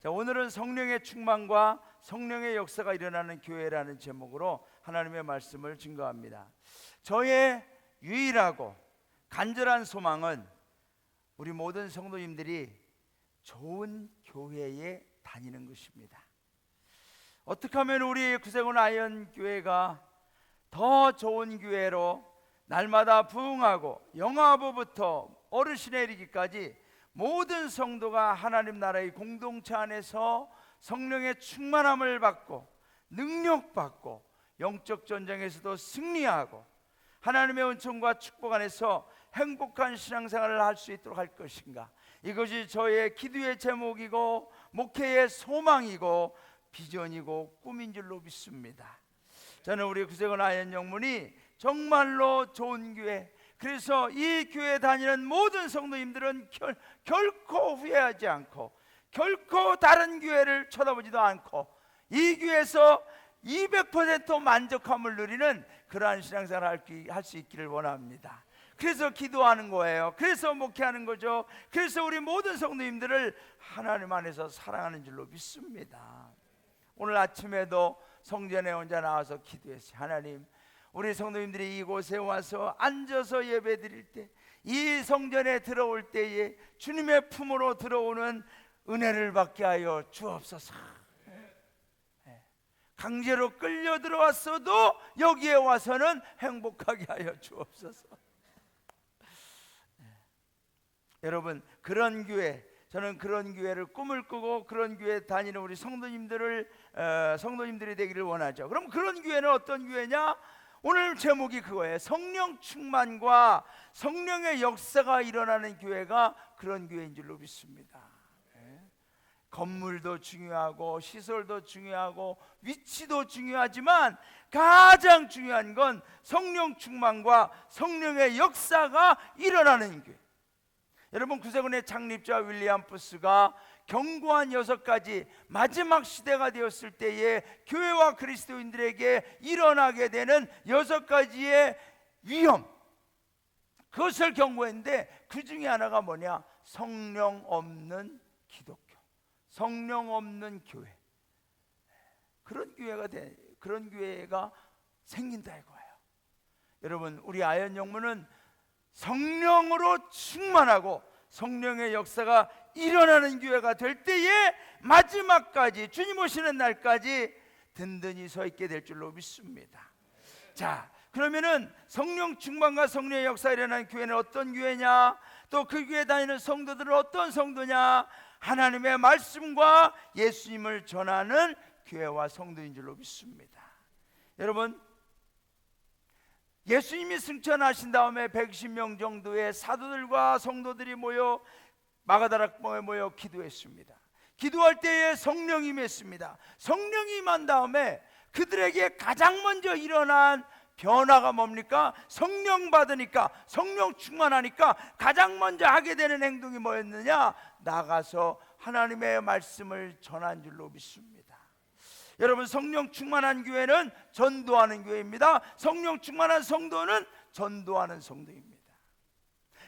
자, 오늘은 성령의 충만과 성령의 역사가 일어나는 교회라는 제목으로 하나님의 말씀을 증거합니다. 저의 유일하고 간절한 소망은 우리 모든 성도님들이 좋은 교회에 다니는 것입니다. 어떻게 하면 우리 구세군 아이언 교회가 더 좋은 교회로 날마다 부흥하고 영아부부터 어르신에 이르기까지 모든 성도가 하나님 나라의 공동체 안에서 성령의 충만함을 받고 능력받고 영적 전쟁에서도 승리하고 하나님의 은총과 축복 안에서 행복한 신앙생활을 할 수 있도록 할 것인가, 이것이 저의 기도의 제목이고 목회의 소망이고 비전이고 꿈인 줄로 믿습니다. 저는 우리 구세군 아이언 영문이 정말로 좋은 교회, 그래서 이 교회 다니는 모든 성도님들은 결코 후회하지 않고 결코 다른 교회를 쳐다보지도 않고 이 교회에서 200% 만족함을 누리는 그러한 신앙생활을 할 수 있기를 원합니다. 그래서 기도하는 거예요. 그래서 목회하는 거죠. 그래서 우리 모든 성도님들을 하나님 안에서 사랑하는 줄로 믿습니다. 오늘 아침에도 성전에 혼자 나와서 기도했어요. 하나님, 우리 성도님들이 이곳에 와서 앉아서 예배 드릴 때, 이 성전에 들어올 때에 주님의 품으로 들어오는 은혜를 받게 하여 주옵소서. 강제로 끌려 들어왔어도 여기에 와서는 행복하게 하여 주옵소서. 여러분, 그런 교회, 저는 그런 교회를 꿈을 꾸고 그런 교회 다니는 우리 성도님들이 되기를 원하죠. 그럼 그런 교회는 어떤 교회냐? 오늘 제목이 그거예요. 성령 충만과 성령의 역사가 일어나는 교회가 그런 교회인 줄로 믿습니다. 건물도 중요하고 시설도 중요하고 위치도 중요하지만 가장 중요한 건 성령 충만과 성령의 역사가 일어나는 교회. 여러분, 구세군의 창립자 윌리엄 푸스가 견고한 6가지 마지막 시대가 되었을 때에 교회와 그리스도인들에게 일어나게 되는 6가지의 위험, 그것을 경고했는데 그 중에 하나가 뭐냐? 성령 없는 기독교, 성령 없는 교회. 그런 교회가 생긴다 이거예요. 여러분, 우리 아이언 영문은 성령으로 충만하고 성령의 역사가 일어나는 교회가 될 때에 마지막까지, 주님 오시는 날까지 든든히 서 있게 될 줄로 믿습니다. 자, 그러면은 성령 충만과 성령의 역사가 일어나는 교회는 어떤 교회냐? 또 그 교회 다니는 성도들은 어떤 성도냐? 하나님의 말씀과 예수님을 전하는 교회와 성도인 줄로 믿습니다. 여러분, 예수님이 승천하신 다음에 120명 정도의 사도들과 성도들이 모여 마가다락방에 모여 기도했습니다. 기도할 때에 성령이 임했습니다. 성령이 임한 다음에 그들에게 가장 먼저 일어난 변화가 뭡니까? 성령 받으니까, 성령 충만하니까 가장 먼저 하게 되는 행동이 뭐였느냐? 나가서 하나님의 말씀을 전한 줄로 믿습니다. 여러분, 성령 충만한 교회는 전도하는 교회입니다. 성령 충만한 성도는 전도하는 성도입니다.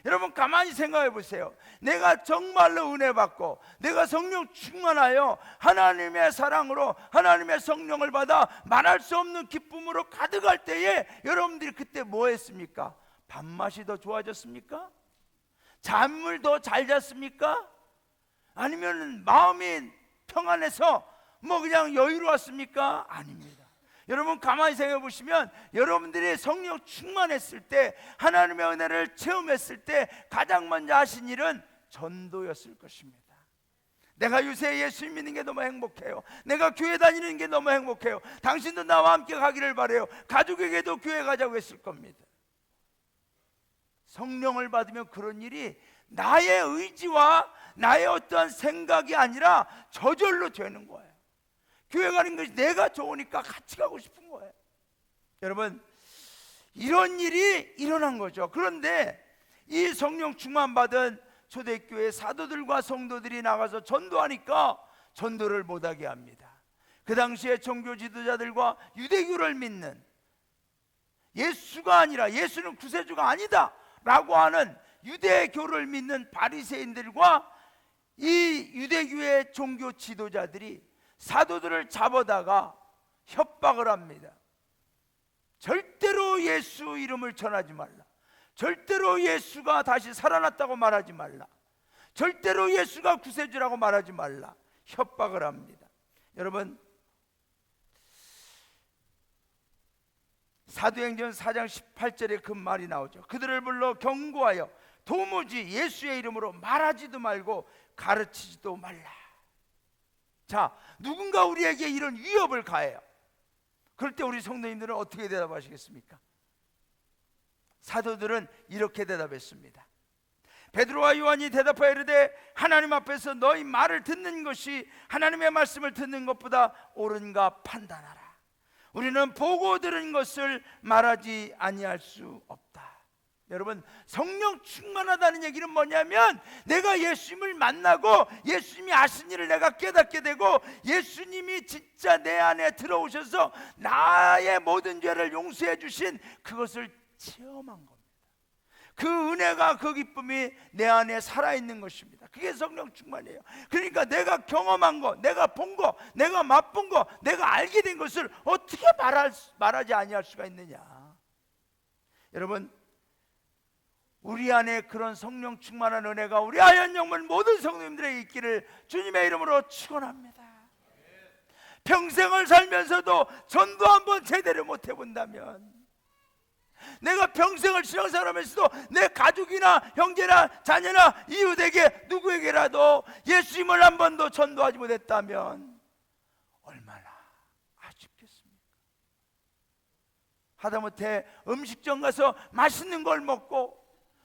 여러분, 가만히 생각해 보세요. 내가 정말로 은혜 받고 내가 성령 충만하여 하나님의 사랑으로 하나님의 성령을 받아 말할 수 없는 기쁨으로 가득할 때에 여러분들이 그때 뭐 했습니까? 밥맛이 더 좋아졌습니까? 잠을 더 잘 잤습니까? 아니면 마음이 평안해서 그냥 여유로웠습니까? 아닙니다. 여러분, 가만히 생각해 보시면 여러분들이 성령 충만했을 때, 하나님의 은혜를 체험했을 때 가장 먼저 하신 일은 전도였을 것입니다. 내가 요새 예수님 믿는 게 너무 행복해요. 내가 교회 다니는 게 너무 행복해요. 당신도 나와 함께 가기를 바라요. 가족에게도 교회 가자고 했을 겁니다. 성령을 받으면 그런 일이 나의 의지와 나의 어떠한 생각이 아니라 저절로 되는 거예요. 교회 가는 것이 내가 좋으니까 같이 가고 싶은 거예요. 여러분, 이런 일이 일어난 거죠. 그런데 이 성령 충만 받은 초대교회 사도들과 성도들이 나가서 전도하니까 전도를 못하게 합니다. 그 당시에 종교 지도자들과 유대교를 믿는, 예수가 아니라 예수는 구세주가 아니다 라고 하는 유대교를 믿는 바리새인들과 이 유대교의 종교 지도자들이 사도들을 잡아다가 협박을 합니다. 절대로 예수 이름을 전하지 말라. 절대로 예수가 다시 살아났다고 말하지 말라. 절대로 예수가 구세주라고 말하지 말라. 협박을 합니다. 여러분, 사도행전 4장 18절에 그 말이 나오죠. 그들을 불러 경고하여 도무지 예수의 이름으로 말하지도 말고 가르치지도 말라. 자, 누군가 우리에게 이런 위협을 가해요. 그럴 때 우리 성도님들은 어떻게 대답하시겠습니까? 사도들은 이렇게 대답했습니다. 베드로와 요한이 대답하여 이르되 하나님 앞에서 너희 말을 듣는 것이 하나님의 말씀을 듣는 것보다 옳은가 판단하라. 우리는 보고 들은 것을 말하지 아니할 수 없다. 여러분, 성령 충만하다는 얘기는 뭐냐면 내가 예수님을 만나고 예수님이 하신 일을 내가 깨닫게 되고 예수님이 진짜 내 안에 들어오셔서 나의 모든 죄를 용서해 주신 그것을 체험한 겁니다. 그 은혜가, 그 기쁨이 내 안에 살아있는 것입니다. 그게 성령 충만이에요. 그러니까 내가 경험한 거, 내가 본 거, 내가 맛본 거, 내가 알게 된 것을 어떻게 말하지 아니할 수가 있느냐. 여러분, 우리 안에 그런 성령 충만한 은혜가 우리 아현영문 모든 성도님들에게 있기를 주님의 이름으로 축원합니다. 평생을 살면서도 전도 한번 제대로 못 해본다면, 내가 평생을 신앙생활하면서도 내 가족이나 형제나 자녀나 이웃에게 누구에게라도 예수님을 한 번도 전도하지 못했다면 얼마나 아쉽겠습니까? 하다못해 음식점 가서 맛있는 걸 먹고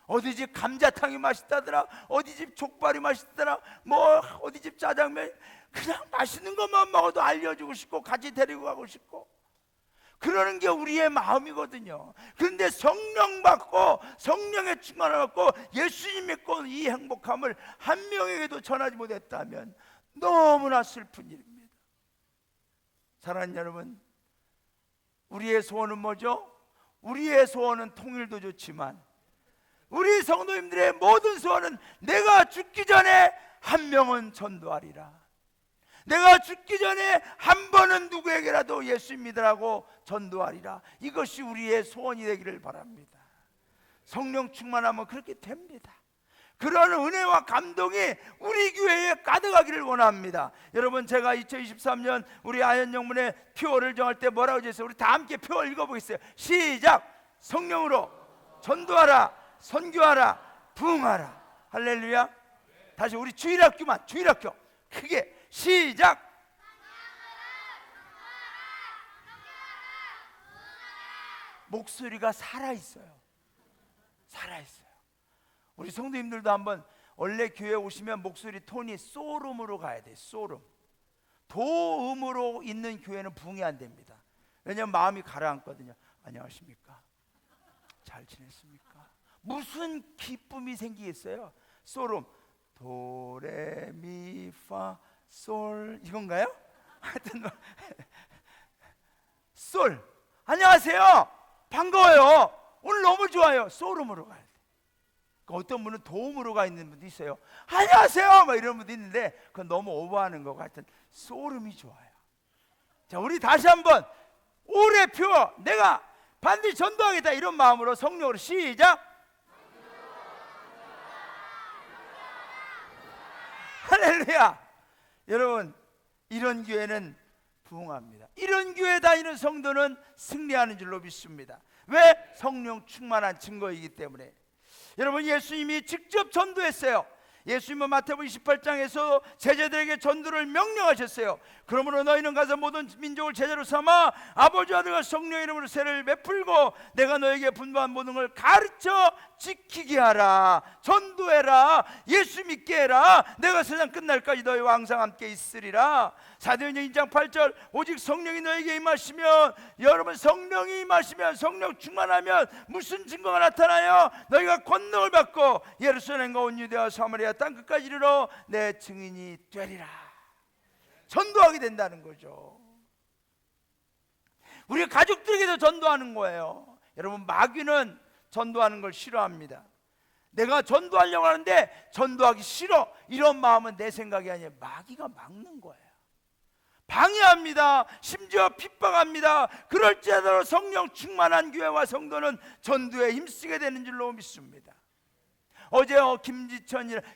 어디 집 감자탕이 맛있다더라, 어디 집 족발이 맛있다더라, 뭐 어디 집 짜장면, 그냥 맛있는 것만 먹어도 알려주고 싶고 같이 데리고 가고 싶고 그러는 게 우리의 마음이거든요. 그런데 성령 받고 성령의 충만을 받고 예수님 믿고 이 행복함을 한 명에게도 전하지 못했다면 너무나 슬픈 일입니다. 사랑하는 여러분, 우리의 소원은 뭐죠? 우리의 소원은 통일도 좋지만 우리 성도님들의 모든 소원은 내가 죽기 전에 한 명은 전도하리라. 내가 죽기 전에 한 번은 누구에게라도 예수 믿으라고 전도하리라. 이것이 우리의 소원이 되기를 바랍니다. 성령 충만하면 그렇게 됩니다. 그런 은혜와 감동이 우리 교회에 가득하기를 원합니다. 여러분, 제가 2023년 우리 아현영문의 표어를 정할 때 뭐라고 했어요? 우리 다 함께 표어 읽어보겠어요. 시작! 성령으로 전도하라, 선교하라, 부흥하라. 할렐루야. 다시 우리 주일학교만, 주일학교 크게 시작! 목소리가 살아있어요. 살아있어요. 우리 성도님들도 한번, 원래 교회 오시면 목소리 톤이 소름으로 가야 돼요. 소름. 도음으로 있는 교회는 부흥이 안 됩니다. 왜냐하면 마음이 가라앉거든요. 안녕하십니까? 잘 지냈습니까? 무슨 기쁨이 생기겠어요? 소름. 도레미파 솔 이건가요? 하여튼 솔. 안녕하세요, 반가워요, 오늘 너무 좋아요. 소름으로 가야 돼. 어떤 분은 도움으로 가 있는 분도 있어요. 안녕하세요 막 이런 분도 있는데 그건 너무 오버하는 거 같은. 소름이 좋아요. 자, 우리 다시 한번 올해 표 내가 반드시 전도하겠다 이런 마음으로 성령으로 시작! 할렐루야. 여러분, 이런 교회는 부흥합니다. 이런 교회 다니는 성도는 승리하는 줄로 믿습니다. 왜? 성령 충만한 증거이기 때문에. 여러분, 예수님이 직접 전도했어요. 예수님은 마태복음 28장에서 제자들에게 전도를 명령하셨어요. 그러므로 너희는 가서 모든 민족을 제자로 삼아 아버지와 아들과 성령의 이름으로 세례를 베풀고 내가 너에게 분부한 모든 걸 가르쳐 지키게 하라. 전도해라. 예수 믿게 해라. 내가 세상 끝날까지 너희와 항상 함께 있으리라. 사도행전 2장 8절 오직 성령이 너에게 임하시면, 여러분, 성령이 임하시면, 성령 충만하면 무슨 증거가 나타나요? 너희가 권능을 받고 예루살렘과 온 유대와 사마리아 땅끝까지 이르러 내 증인이 되리라. 전도하게 된다는 거죠. 우리 가족들에게도 전도하는 거예요. 여러분, 마귀는 전도하는 걸 싫어합니다. 내가 전도하려고 하는데 전도하기 싫어, 이런 마음은 내 생각이 아니에요. 마귀가 막는 거예요. 방해합니다. 심지어 핍박합니다. 그럴지라도 성령 충만한 교회와 성도는 전도에 힘쓰게 되는 줄로 믿습니다. 어제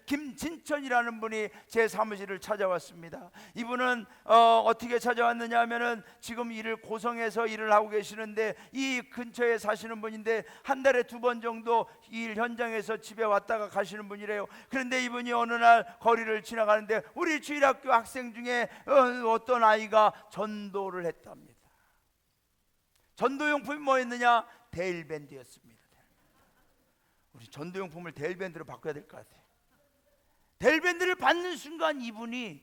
김진천이라는 분이 제 사무실을 찾아왔습니다. 이분은 어떻게 찾아왔느냐 하면은 지금 고성에서 일을 하고 계시는데 이 근처에 사시는 분인데 한 달에 2번 정도 일 현장에서 집에 왔다가 가시는 분이래요. 그런데 이분이 어느 날 거리를 지나가는데 우리 주일학교 학생 중에 어떤 아이가 전도를 했답니다. 전도용품이 뭐였느냐? 데일밴드였습니다. 우리 전도용품을 데일밴드로 바꿔야 될 것 같아요. 데일밴드를 받는 순간 이분이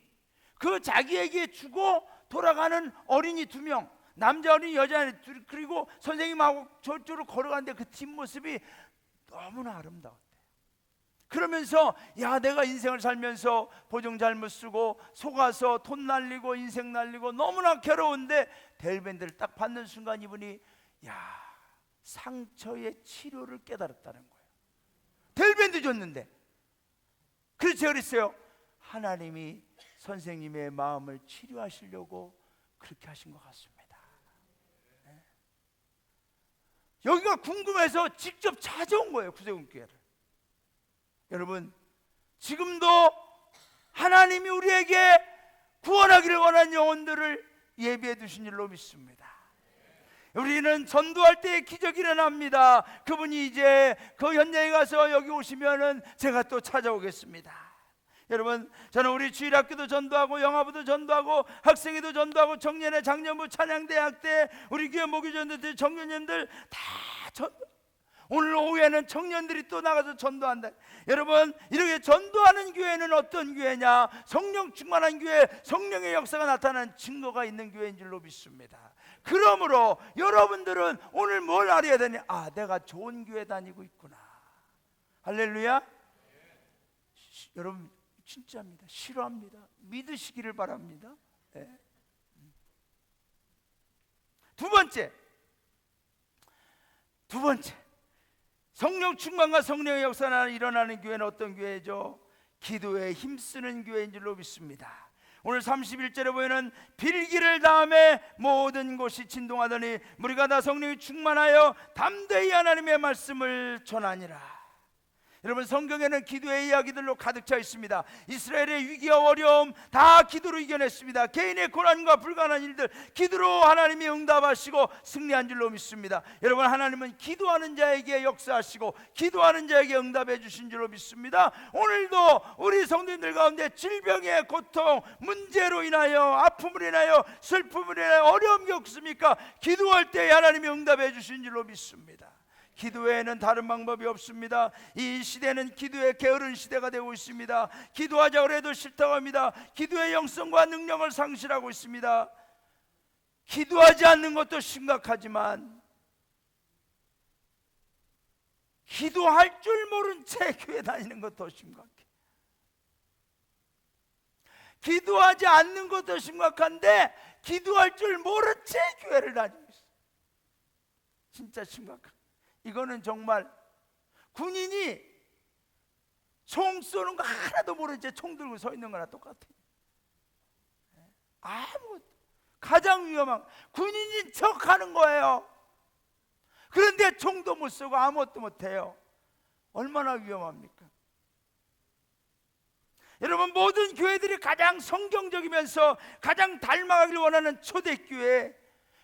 그 자기에게 주고 돌아가는 어린이 2명, 남자 어린이 여자 어린이 둘, 그리고 선생님하고 저쪽으로 걸어가는데 그 뒷모습이 너무나 아름다웠대요. 그러면서 야, 내가 인생을 살면서 보증 잘못 쓰고 속아서 돈 날리고 인생 날리고 너무나 괴로운데 데일밴드를 딱 받는 순간 이분이 상처의 치료를 깨달았다는 거예요. 데일밴드 줬는데. 그래서 제가 그랬어요. 하나님이 선생님의 마음을 치료하시려고 그렇게 하신 것 같습니다. 네. 여기가 궁금해서 직접 찾아온 거예요, 구세군교회를. 여러분, 지금도 하나님이 우리에게 구원하기를 원하는 영혼들을 예비해 두신 줄로 믿습니다. 우리는 전도할 때 기적이 일어납니다. 그분이 이제 그 현장에 가서 여기 오시면은 제가 또 찾아오겠습니다. 여러분, 저는 우리 주일학교도 전도하고 영화부도 전도하고 학생회도 전도하고 청년회 장년부 찬양대학 때 우리 교회 모교전도들 청년님들 다 전도. 오늘 오후에는 청년들이 또 나가서 전도한다. 여러분, 이렇게 전도하는 교회는 어떤 교회냐? 성령 충만한 교회, 성령의 역사가 나타나는 증거가 있는 교회인 줄로 믿습니다. 그러므로 여러분들은 오늘 뭘 알아야 되냐? 내가 좋은 교회 다니고 있구나. 할렐루야. 여러분, 진짜입니다. 싫어합니다. 믿으시기를 바랍니다. 네. 두 번째, 성령 충만과 성령의 역사가 일어나는 교회는 어떤 교회죠? 기도에 힘쓰는 교회인 줄로 믿습니다. 오늘 31절에 보면은 빌기를 다음에 모든 곳이 진동하더니 무리가 다 성령이 충만하여 담대히 하나님의 말씀을 전하니라. 여러분, 성경에는 기도의 이야기들로 가득 차 있습니다. 이스라엘의 위기와 어려움 다 기도로 이겨냈습니다. 개인의 고난과 불가능한 일들 기도로 하나님이 응답하시고 승리한 줄로 믿습니다. 여러분, 하나님은 기도하는 자에게 역사하시고 기도하는 자에게 응답해 주신 줄로 믿습니다. 오늘도 우리 성도님들 가운데 질병의 고통, 문제로 인하여, 아픔으로 인하여, 슬픔으로 인하여 어려움 겪습니까? 기도할 때 하나님이 응답해 주신 줄로 믿습니다. 기도 외에는 다른 방법이 없습니다. 이 시대는 기도의 게으른 시대가 되고 있습니다. 기도하자고 해도 싫다고 합니다. 기도의 영성과 능력을 상실하고 있습니다. 기도하지 않는 것도 심각하지만 기도할 줄 모른 채 교회 다니는 것도 심각해. 기도하지 않는 것도 심각한데 기도할 줄 모른 채 교회를 다니고 있어. 진짜 심각해. 이거는 정말 군인이 총 쏘는 거 하나도 모른 채 총 들고 서 있는 거나 똑같아요. 아무것도. 가장 위험한 군인인 척 하는 거예요. 그런데 총도 못 쏘고 아무것도 못 해요. 얼마나 위험합니까? 여러분, 모든 교회들이 가장 성경적이면서 가장 닮아가길 원하는 초대교회,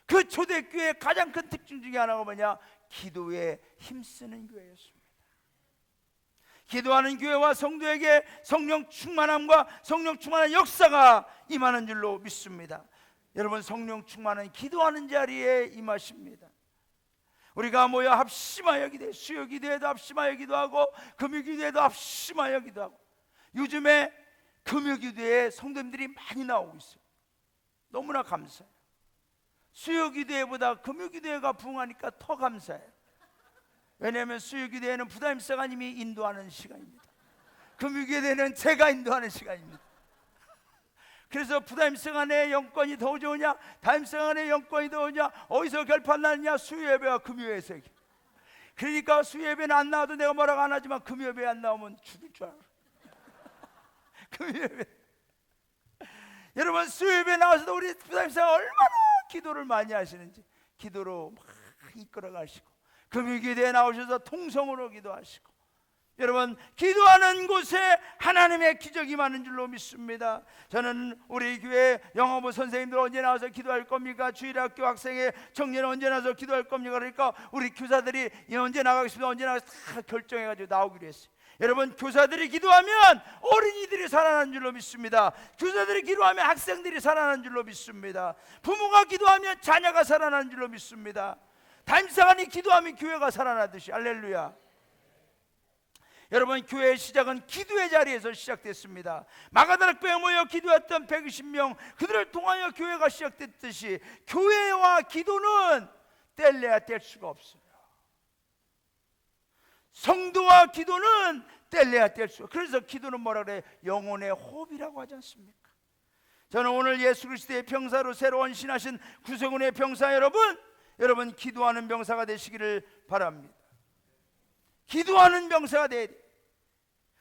그 초대교회의 가장 큰 특징 중에 하나가 뭐냐? 기도에 힘쓰는 교회였습니다. 기도하는 교회와 성도에게 성령 충만함과 성령 충만한 역사가 임하는 줄로 믿습니다. 여러분, 성령 충만은 기도하는 자리에 임하십니다. 우리가 모여 합심하여 기도해, 수요 기도에도 합심하여 기도하고 금요 기도에도 합심하여 기도하고, 요즘에 금요 기도에 성도님들이 많이 나오고 있어요. 너무나 감사해요. 수요 기도회보다 금요 기도회가 부흥하니까 더 감사해요. 왜냐하면 수요 기도회는 부담 목사님이 인도하는 시간입니다. 금요 기도회는 제가 인도하는 시간입니다. 그래서 부담 목사의 영권이 더 좋으냐, 담임 목사의 영권이 더 좋으냐, 어디서 결판나느냐? 수요 예배와 금요 예배에서. 그러니까 수요예배는 안 나와도 내가 뭐라고 안 하지만 금요예배 안 나오면 죽을 줄 알아. 금요예배. 여러분 수요예배 나와서도 우리 부장님께서 얼마나 기도를 많이 하시는지 기도로 막 이끌어 가시고, 금요기도에 나오셔서 통성으로 기도하시고, 여러분 기도하는 곳에 하나님의 기적이 많은 줄로 믿습니다. 저는 우리 교회 영어부 선생님들 언제 나와서 기도할 겁니까? 주일학교 학생회 청년은 언제 나와서 기도할 겁니까? 그러니까 우리 교사들이 언제 나가겠습니다, 언제 나가서 다 결정해가지고 나오기로 했어요. 여러분 교사들이 기도하면 어린이들이 살아나는 줄로 믿습니다. 교사들이 기도하면 학생들이 살아나는 줄로 믿습니다. 부모가 기도하면 자녀가 살아나는 줄로 믿습니다. 담임사관이 기도하면 교회가 살아나듯이. 할렐루야. 여러분 교회의 시작은 기도의 자리에서 시작됐습니다. 마가다락방에 모여 기도했던 120명 그들을 통하여 교회가 시작됐듯이 교회와 기도는 뗄래야 뗄 수가 없어요. 성도와 기도는 뗄래야 뗄 수. 그래서 기도는 뭐라 그래? 영혼의 호흡이라고 하지 않습니까? 저는 오늘 예수 그리스도의 병사로 새로 헌신하신 구세군의 병사 여러분 기도하는 병사가 되시기를 바랍니다. 기도하는 병사가 돼야 돼.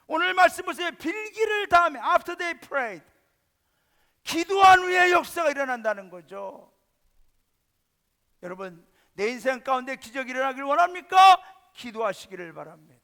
오늘 말씀 보세요. 빌기를 다음에 after they prayed, 기도한 후에 역사가 일어난다는 거죠. 여러분 내 인생 가운데 기적이 일어나기를 원합니까? 기도하시기를 바랍니다.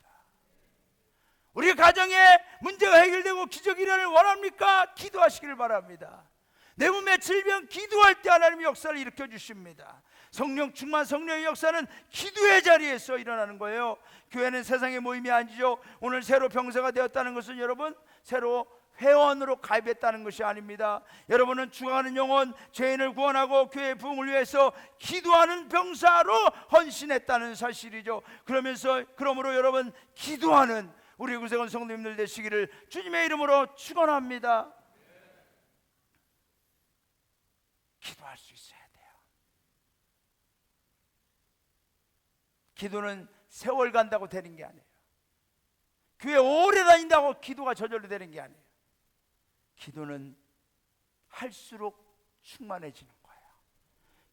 우리 가정에 문제가 해결되고 기적이 일어나기를 원합니까? 기도하시기를 바랍니다. 내 몸의 질병 기도할 때 하나님이 역사를 일으켜 주십니다. 성령 충만 성령의 역사는 기도의 자리에서 일어나는 거예요. 교회는 세상의 모임이 아니죠. 오늘 새로 병사가 되었다는 것은 여러분 새로 회원으로 가입했다는 것이 아닙니다. 여러분은 죽어가는 영혼 죄인을 구원하고 교회의 부흥을 위해서 기도하는 병사로 헌신했다는 사실이죠. 그러므로 여러분 기도하는 우리 구세군 성도님들 되시기를 주님의 이름으로 축원합니다. 기도할 수 있어야 돼요. 기도는 세월 간다고 되는 게 아니에요. 교회 오래 다닌다고 기도가 저절로 되는 게 아니에요. 기도는 할수록 충만해지는 거예요.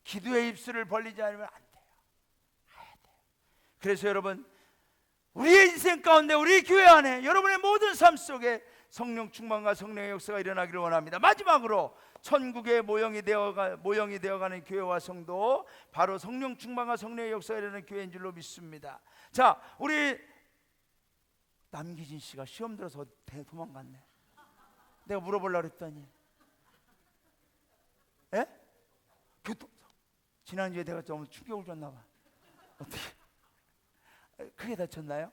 기도의 입술을 벌리지 않으면 안 돼요. 해야 돼요. 그래서 여러분 우리의 인생 가운데 우리 교회 안에 여러분의 모든 삶 속에 성령 충만과 성령의 역사가 일어나기를 원합니다. 마지막으로 천국의 모형이 되어가는 교회와 성도, 바로 성령 충만과 성령의 역사가 일어나는 교회인 줄로 믿습니다. 자, 우리 남기진 씨가 시험 들어서 도망갔네. 내가 물어보려고 했더니 교통사고. 지난주에 내가 좀 충격을 줬나 봐. 어떻게 크게 다쳤나요?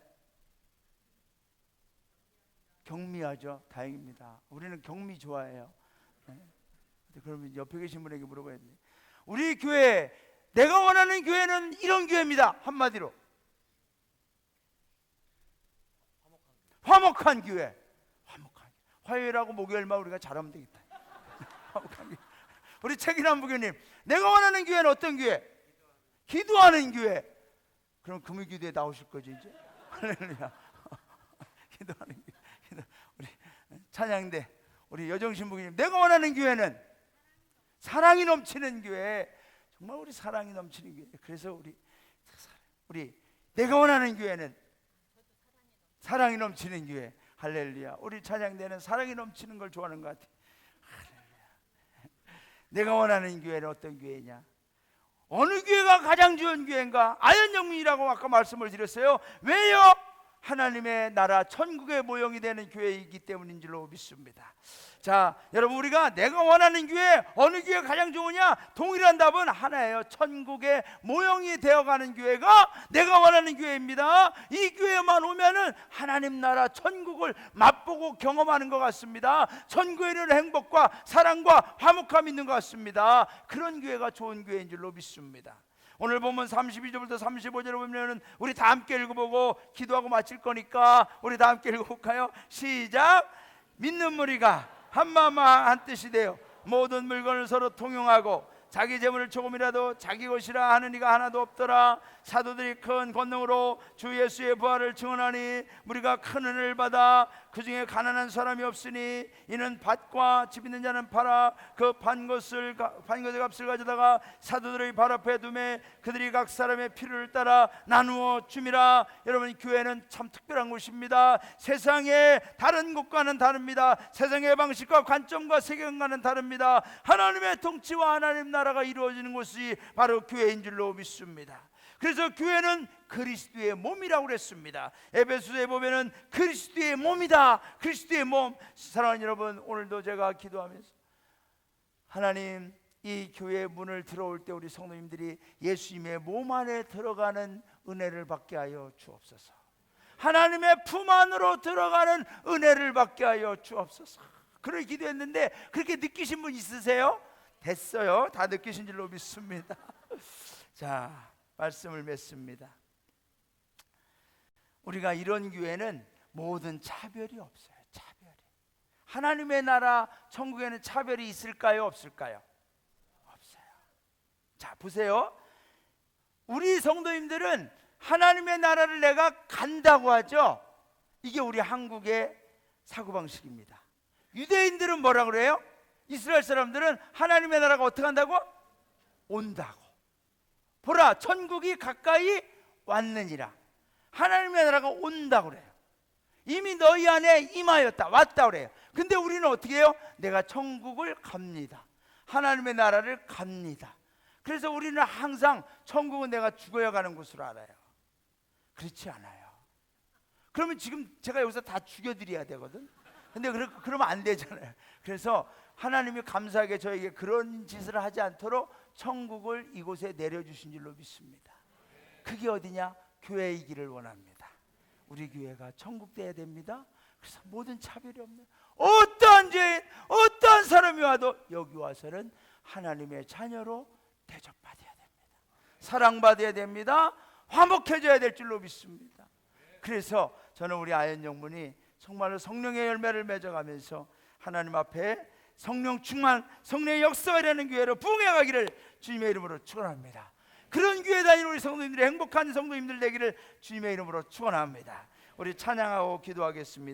경미하죠. 다행입니다. 우리는 경미 좋아해요. 그러면 옆에 계신 분에게 물어봐야 돼. 우리 교회, 내가 원하는 교회는 이런 교회입니다. 한마디로 화목한 교회. 화요일하고 목요일만 우리가 잘하면 되겠다. 우리 책이란 부교님, 내가 원하는 교회는 어떤 교회? 기도하는 교회. 그럼 금요기도에 나오실 거죠 이제? 할렐루야. 기도하는 교회. 우리 찬양대 우리 여정신 부교님, 내가 원하는 교회는 사랑이 넘치는 교회. 정말 우리 사랑이 넘치는 교회. 그래서 우리 내가 원하는 교회는 사랑이 넘치는 교회. 할렐루야. 우리 찬양대는 사랑이 넘치는 걸 좋아하는 것 같아요. 할렐루야. 내가 원하는 교회는 어떤 교회냐? 어느 교회가 가장 좋은 교회인가? 아현영민이라고 아까 말씀을 드렸어요. 왜요? 하나님의 나라 천국의 모형이 되는 교회이기 때문인 줄로 믿습니다. 자, 여러분 우리가 내가 원하는 교회, 어느 교회가 가장 좋으냐? 동일한 답은 하나예요. 천국의 모형이 되어가는 교회가 내가 원하는 교회입니다. 이 교회만 오면은 하나님 나라 천국을 맛보고 경험하는 것 같습니다. 천국에는 행복과 사랑과 화목함이 있는 것 같습니다. 그런 교회가 좋은 교회인 줄로 믿습니다. 오늘 보면 32절부터 35절을 보면 우리 다 함께 읽어보고 기도하고 마칠 거니까 우리 다 함께 읽어볼까요? 시작. 믿는 무리가 한마음과 한뜻이 되어 모든 물건을 서로 통용하고 자기 재물을 조금이라도 자기 것이라 하는 이가 하나도 없더라. 사도들이 큰 권능으로 주 예수의 부활을 증언하니 무리가 큰 은혜를 받아 그 중에 가난한 사람이 없으니 이는 밭과 집 있는 자는 팔아 그 판 것의 값을 가져다가 사도들의 발 앞에 두매 그들이 각 사람의 필요를 따라 나누어 줌이라. 여러분, 교회는 참 특별한 곳입니다. 세상의 다른 곳과는 다릅니다. 세상의 방식과 관점과 세계관과는 다릅니다. 하나님의 통치와 하나님 나라가 이루어지는 곳이 바로 교회인 줄로 믿습니다. 그래서 교회는 그리스도의 몸이라고 그랬습니다. 에베소서에 보면은 그리스도의 몸이다. 그리스도의 몸. 사랑하는 여러분, 오늘도 제가 기도하면서 하나님, 이 교회 문을 들어올 때 우리 성도님들이 예수님의 몸 안에 들어가는 은혜를 받게 하여 주옵소서. 하나님의 품 안으로 들어가는 은혜를 받게 하여 주옵소서. 그렇게 기도했는데 그렇게 느끼신 분 있으세요? 됐어요. 다 느끼신 줄로 믿습니다. 자, 말씀을 맺습니다. 우리가 이런 교회는 모든 차별이 없어요. 차별이. 하나님의 나라 천국에는 차별이 있을까요? 없을까요? 없어요. 자, 보세요. 우리 성도님들은 하나님의 나라를 내가 간다고 하죠. 이게 우리 한국의 사고방식입니다. 유대인들은 뭐라 그래요? 이스라엘 사람들은 하나님의 나라가 어떻게 한다고? 온다고. 보라, 천국이 가까이 왔느니라. 하나님의 나라가 온다고 그래요. 이미 너희 안에 임하였다, 왔다 그래요. 근데 우리는 어떻게 해요? 내가 천국을 갑니다. 하나님의 나라를 갑니다. 그래서 우리는 항상 천국은 내가 죽어야 가는 곳으로 알아요. 그렇지 않아요. 그러면 지금 제가 여기서 다 죽여드려야 되거든. 근데 그러면 안 되잖아요. 그래서 하나님이 감사하게 저에게 그런 짓을 하지 않도록 천국을 이곳에 내려주신 줄로 믿습니다. 그게 어디냐? 교회이기를 원합니다. 우리 교회가 천국 돼야 됩니다. 그래서 모든 차별이 없는 어떠한 죄인, 어떠한 사람이 와도 여기 와서는 하나님의 자녀로 대접받아야 됩니다. 사랑받아야 됩니다. 화목해져야 될 줄로 믿습니다. 그래서 저는 우리 아현영문이 정말로 성령의 열매를 맺어가면서 하나님 앞에 성령 충만, 성령의 역사가 되는 교회로 부흥해가기를 주님의 이름으로 축원합니다. 그런 교회 다니는 우리 성도님들이 행복한 성도님들 되기를 주님의 이름으로 축원합니다. 우리 찬양하고 기도하겠습니다.